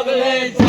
Wait.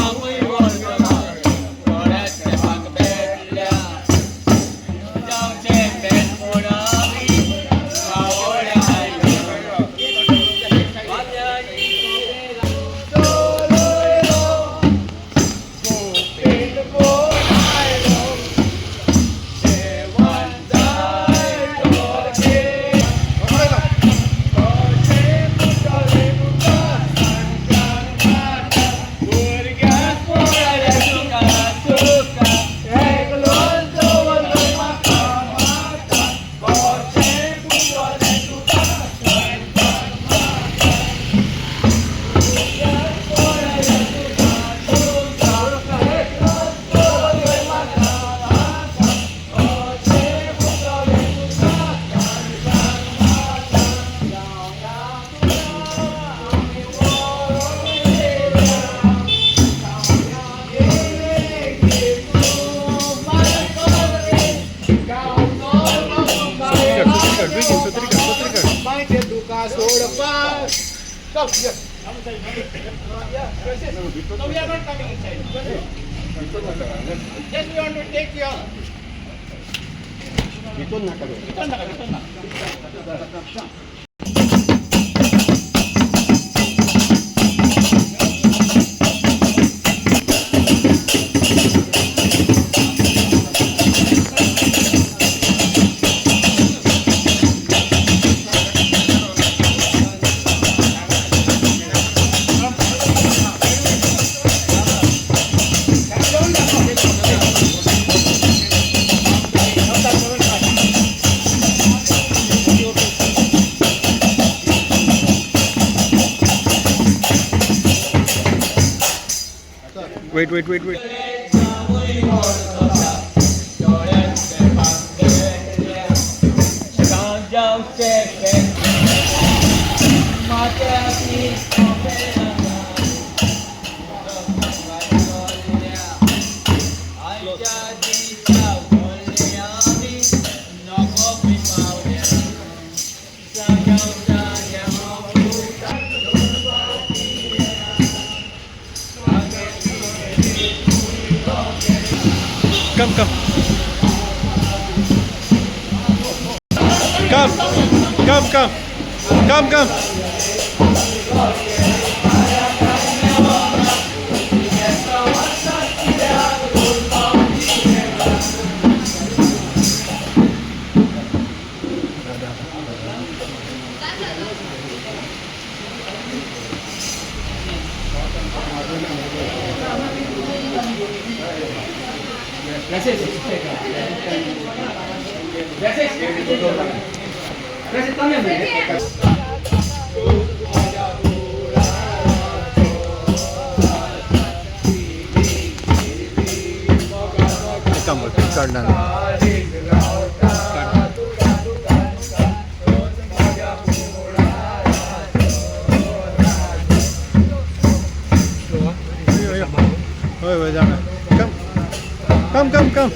Come. Come.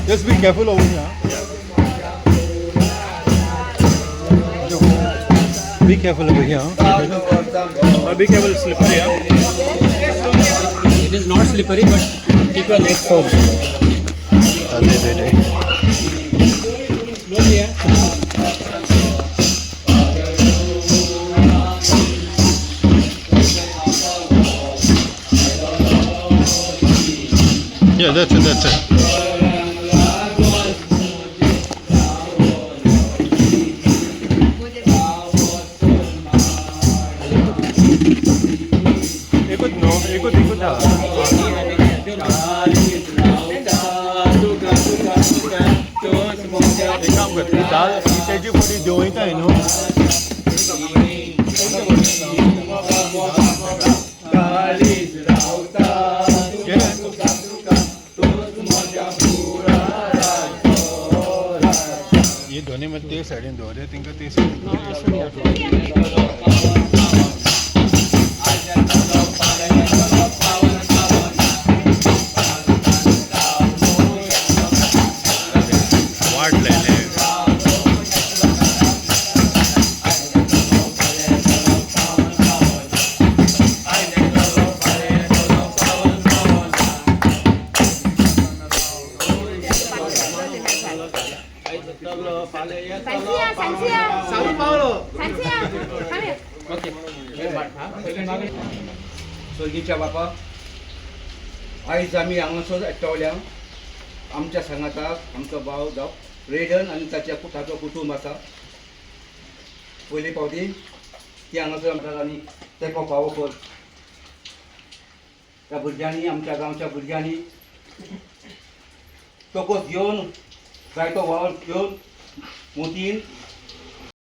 Just be careful over here. Be careful over here. Be careful, it's slippery. It is not slippery, but keep your legs firm. Yeah, that's it. ये दोनों में तेज साइडें दो रहे तिनका तेज वाट ले ले Sansia, Sansia. Sansia, come here. स्वर्गीच्या बापा आयज आमी हांगासर एकठावल्या आमच्या सांगाताक आमचो भाव जावं रेडन आनी ताच्या ताचो कुटूंब आसा पयली फावटी ती हांगासर आमकां आनी तेको फावो कर त्या भुरग्यांनी आमच्या गांवच्या भुरग्यांनी तोकोस घेवन जायतो वावर घेवन मोतीन